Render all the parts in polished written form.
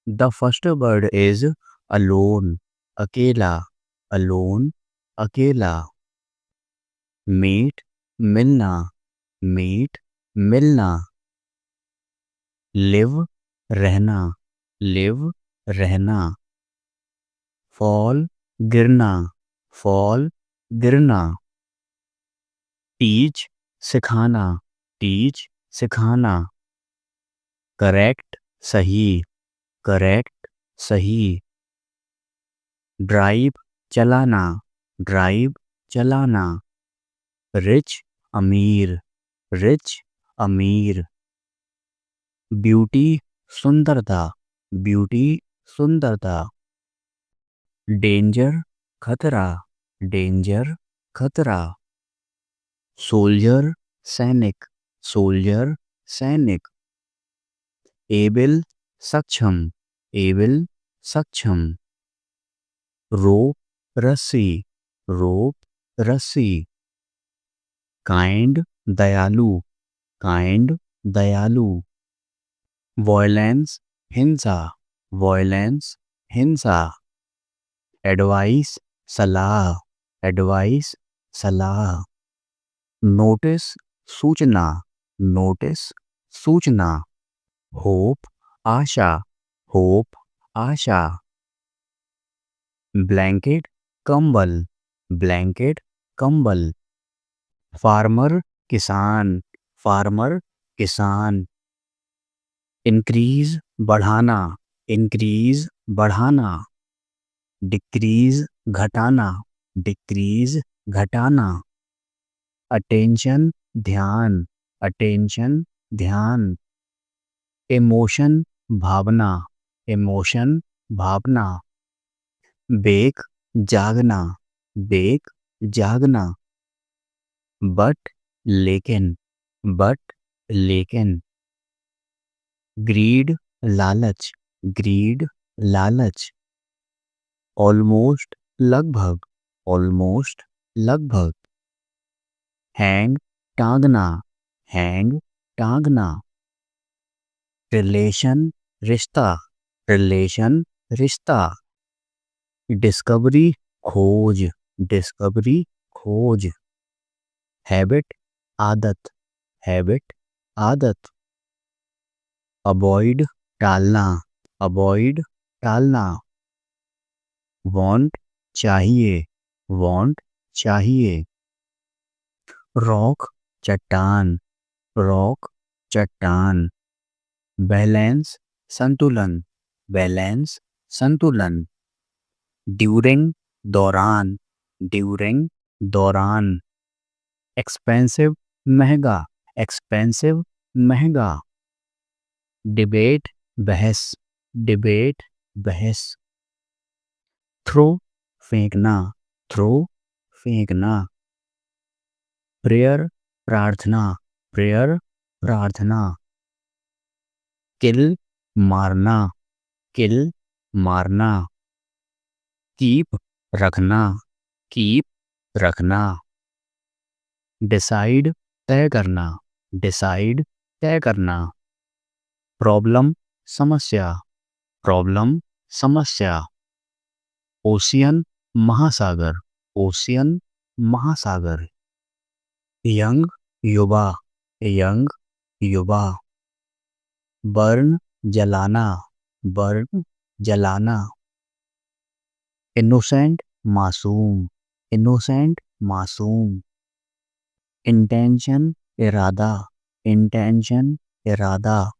The first word is alone, अकेला, alone, अकेला। Meet, मिलना, मीट, मिलना। लिव, रहना, लिव, रहना। फॉल, गिरना, फॉल, गिरना। टीच, सिखाना, टीच, सिखाना। करेक्ट, सही, करेक्ट, सही। ड्राइव, चलाना, ड्राइव, चलाना। रिच, अमीर, रिच, अमीर। ब्यूटी, सुंदरता, ब्यूटी, सुंदरता। डेंजर, खतरा, डेंजर, खतरा। सोल्जर, सैनिक, सोल्जर, सैनिक। एबल, सक्षम, एबल, सक्षम। रोप, रस्सी, रोप, रस्सी। काइंड, दयालु, काइंड, दयालु। वॉयलेंस, हिंसा, वॉयलेंस, हिंसा। एडवाइस, सलाह, एडवाइस, सलाह। नोटिस, सूचना, नोटिस, सूचना। होप, आशा, होप, आशा। ब्लैंकेट, कंबल, ब्लैंकेट, कंबल। फार्मर, किसान, फार्मर, किसान। इंक्रीज, बढ़ाना, इंक्रीज, बढ़ाना। डिक्रीज, घटाना, डिक्रीज, घटाना। अटेंशन, ध्यान, अटेंशन, ध्यान। इमोशन, भावना, इमोशन, भावना। बेक, जागना, बेक, जागना। बट, लेकिन, बट, लेकिन। ग्रीड, लालच, ग्रीड, लालच। ऑलमोस्ट, लगभग, ऑलमोस्ट, लगभग। हैंग, टांगना, हैंग, टांगना। रिलेशन, रिश्ता, रिलेशन, रिश्ता। डिस्कवरी, खोज, डिस्कवरी, खोज। हैबिट, आदत, हैबिट, आदत। अवॉइड, टालना, अवॉइड, टालना। वांट, चाहिए, वांट, चाहिए। रॉक, चट्टान, रॉक, चट्टान। बैलेंस, संतुलन, बैलेंस, संतुलन। ड्यूरिंग, दौरान, ड्यूरिंग, दौरान। एक्सपेंसिव, महंगा, एक्सपेंसिव, महंगा। डिबेट, बहस, डिबेट, बहस। थ्रो, फेंकना, थ्रो, फेंकना। प्रेयर, प्रार्थना, प्रेयर, प्रार्थना। किल, मारना, किल, मारना। कीप, रखना, कीप, रखना। डिसाइड, तय करना, डिसाइड, तय करना। प्रॉब्लम, समस्या, प्रॉब्लम, समस्या। ओशियन, महासागर, ओशियन, महासागर। यंग, युवा, यंग, युवा। बर्न, जलाना, बर्न, जलाना। इनोसेंट, मासूम, इनोसेंट, मासूम। इंटेंशन, इरादा, इंटेंशन, इरादा।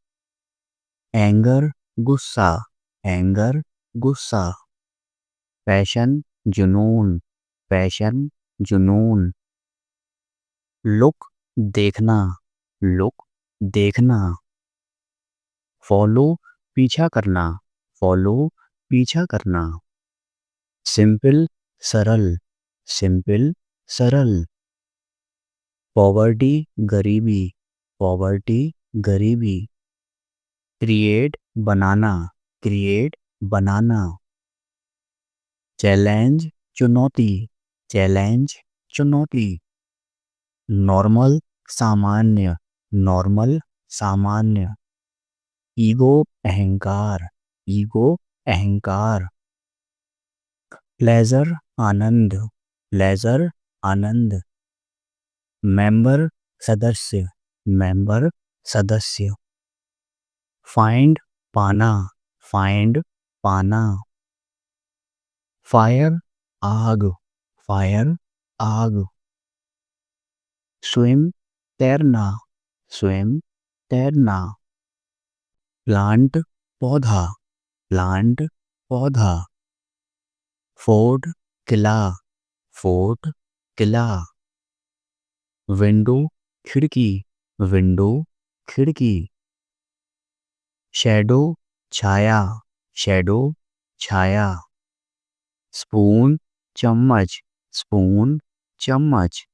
एंगर, गुस्सा, एंगर, गुस्सा। पैशन, जुनून, पैशन, जुनून। लुक, देखना, लुक, देखना। फॉलो, पीछा करना, फॉलो, पीछा करना। सिंपल, सरल, सिंपल, सरल। पॉवर्टी, गरीबी, पॉवर्टी, गरीबी। क्रिएट, बनाना, क्रिएट, बनाना। चैलेंज, चुनौती, चैलेंज, चुनौती। नॉर्मल, सामान्य, नॉर्मल, सामान्य। ईगो, अहंकार, ईगो अहंकार। प्लेजर आनंद, प्लेजर आनंद। मेंबर सदस्य, मेंबर सदस्य। फाइंड पाना, फाइंड पाना। फायर आग, फायर आग। स्विम तैरना, स्विम तैरना। प्लांट पौधा, प्लांट पौधा। फोर्ट किला, फोर्ट किला। विंडो खिड़की, विंडो खिड़की। शैडो छाया, शैडो छाया। स्पून चम्मच, स्पून चम्मच।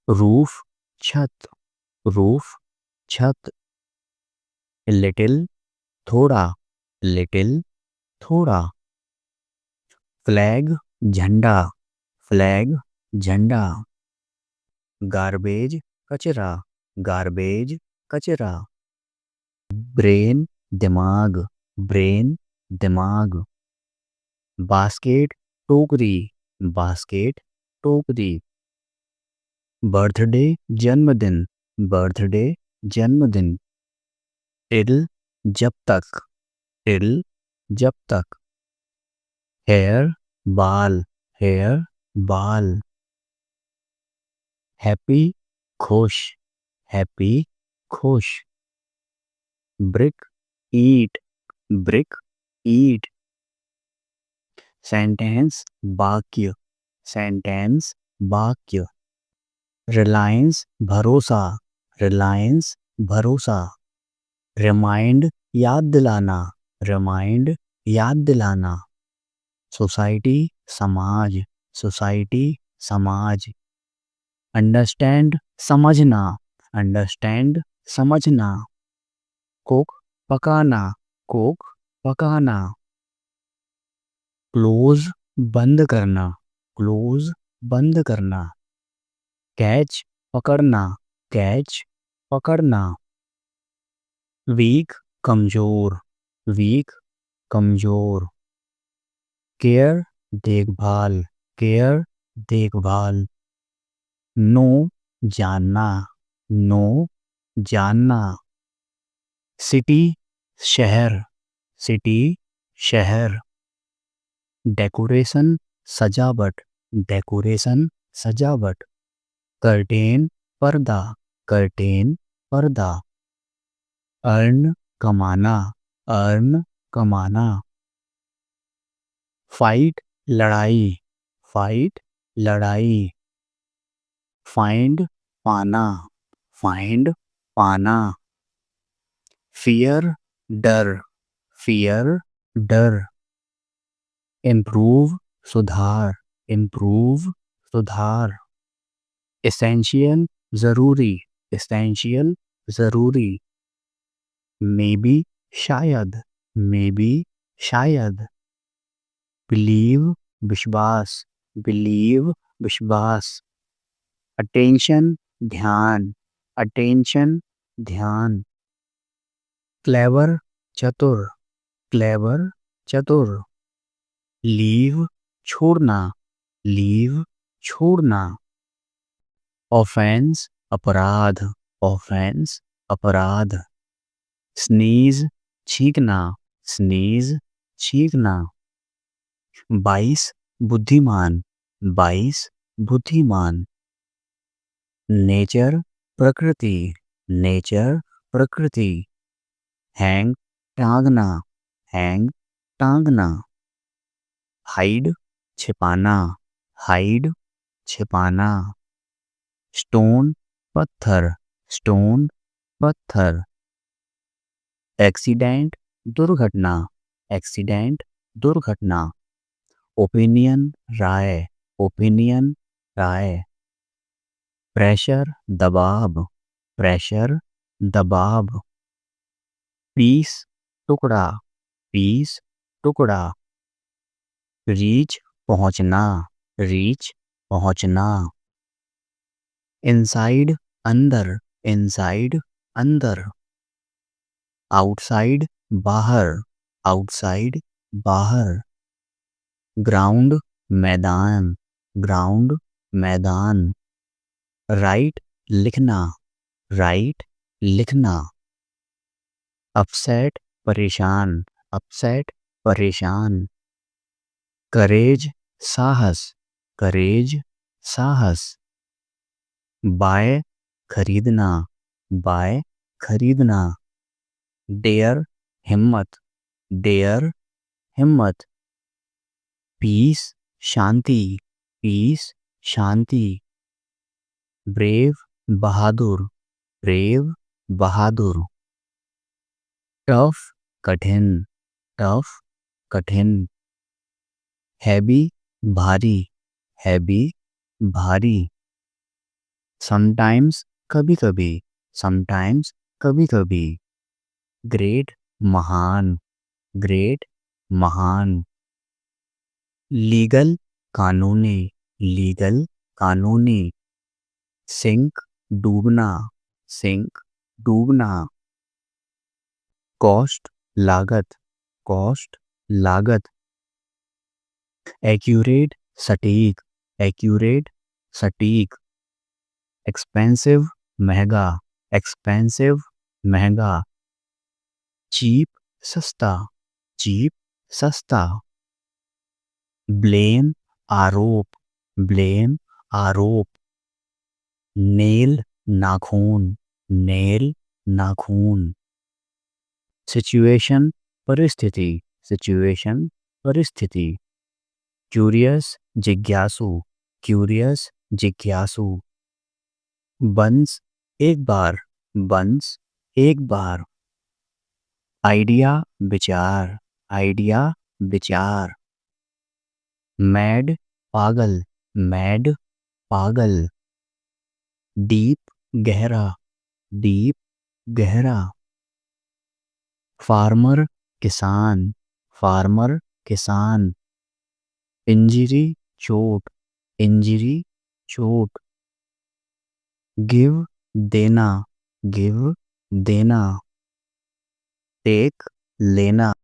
रूफ छत, रूफ छत। लिटिल थोड़ा, लिटिल थोड़ा। फ्लैग झंडा, फ्लैग झंडा। गार्बेज कचरा, गार्बेज कचरा। ब्रेन दिमाग, ब्रेन दिमाग। बास्केट टोकरी, बास्केट टोकरी। बर्थडे जन्मदिन, बर्थडे जन्मदिन। टिल जब तक, टिल जब तक। हेयर बाल, हेयर बाल। हैप्पी खुश, हैप्पी खुश। ब्रिक ईट, ब्रिक ईट। सेंटेंस वाक्य, सेंटेंस वाक्य। रिलायंस भरोसा, रिलायंस भरोसा। रिमाइंड याद दिलाना, रिमाइंड याद दिलाना। सोसाइटी समाज, सोसाइटी समाज। अंडरस्टैंड समझना, अंडरस्टैंड समझना। कुक पकाना, कुक पकाना। क्लोज बंद करना, क्लोज बंद करना। कैच पकड़ना, कैच पकड़ना। वीक कमजोर, वीक कमजोर। केयर देखभाल, केयर देखभाल। नो जानना, नो जानना। सिटी शहर, सिटी शहर। डेकोरेशन सजावट, डेकोरेशन सजावट। कर्टेन पर्दा, कर्टेन पर्दा। अर्न कमाना, अर्न कमाना। फाइट लड़ाई, फाइट लड़ाई। फाइंड पाना, फाइंड पाना। फियर डर, फियर डर। इम्प्रूव सुधार, इम्प्रूव सुधार। एसेंशियल जरूरी, एसेंशियल जरूरी। मे बी शायद, मे बी शायद। बिलीव विश्वास, बिलीव विश्वास। अटेंशन ध्यान, अटेंशन ध्यान। क्लेवर चतुर, क्लेवर चतुर। लीव छोड़ना, लीव छोड़ना। ऑफेंस अपराध, ऑफेंस अपराध। स्नीज छींकना, स्नीज छींकना। 22 बुद्धिमान, 22 बुद्धिमान। नेचर प्रकृति, नेचर प्रकृति। हैंग टांगना, हैंग टांगना। हाइड छिपाना, हाइड छिपाना। स्टोन पत्थर, स्टोन पत्थर। एक्सीडेंट दुर्घटना, एक्सीडेंट दुर्घटना। ओपिनियन राय, ओपिनियन राय। प्रेशर दबाव, प्रेशर दबाव। पीस टुकड़ा, पीस टुकड़ा। रीच पहुंचना, रीच पहुंचना। इनसाइड अंदर, इनसाइड अंदर। आउटसाइड बाहर, आउटसाइड बाहर, ग्राउंड मैदान, ग्राउंड मैदान, राइट लिखना, राइट लिखना, अपसेट परेशान, अपसेट परेशान, करेज साहस, करेज साहस, बाय खरीदना, बाय खरीदना, डेयर हिम्मत, डेयर हिम्मत, पीस शांति, पीस शांति, ब्रेव बहादुर, ब्रेव बहादुर, टफ कठिन, टफ कठिन, हैवी भारी, हैवी भारी, समटाइम्स कभी कभी, समटाइम्स कभी कभी, ग्रेट महान, ग्रेट महान, लीगल कानूनी, लीगल कानूनी, सिंक डूबना, सिंक डूबना, कॉस्ट लागत, कॉस्ट लागत, एक्यूरेट सटीक, एक्यूरेट सटीक, एक्सपेंसिव महंगा, एक्सपेंसिव महंगा, चीप सस्ता, चीप सस्ता, ब्लेम आरोप, ब्लेम आरोप, नेल नाखून, नेल नाखून, सिचुएशन परिस्थिति, सिचुएशन परिस्थिति, क्यूरियस जिज्ञासु, क्यूरियस जिज्ञासु, बंस एक बार, बंस एक बार, आइडिया विचार, आइडिया विचार, मैड पागल, मैड पागल, डीप गहरा, डीप गहरा, फार्मर किसान, फार्मर किसान, इंजरी चोट, इंजरी चोट, गिव देना, गिव देना, टेक लेना,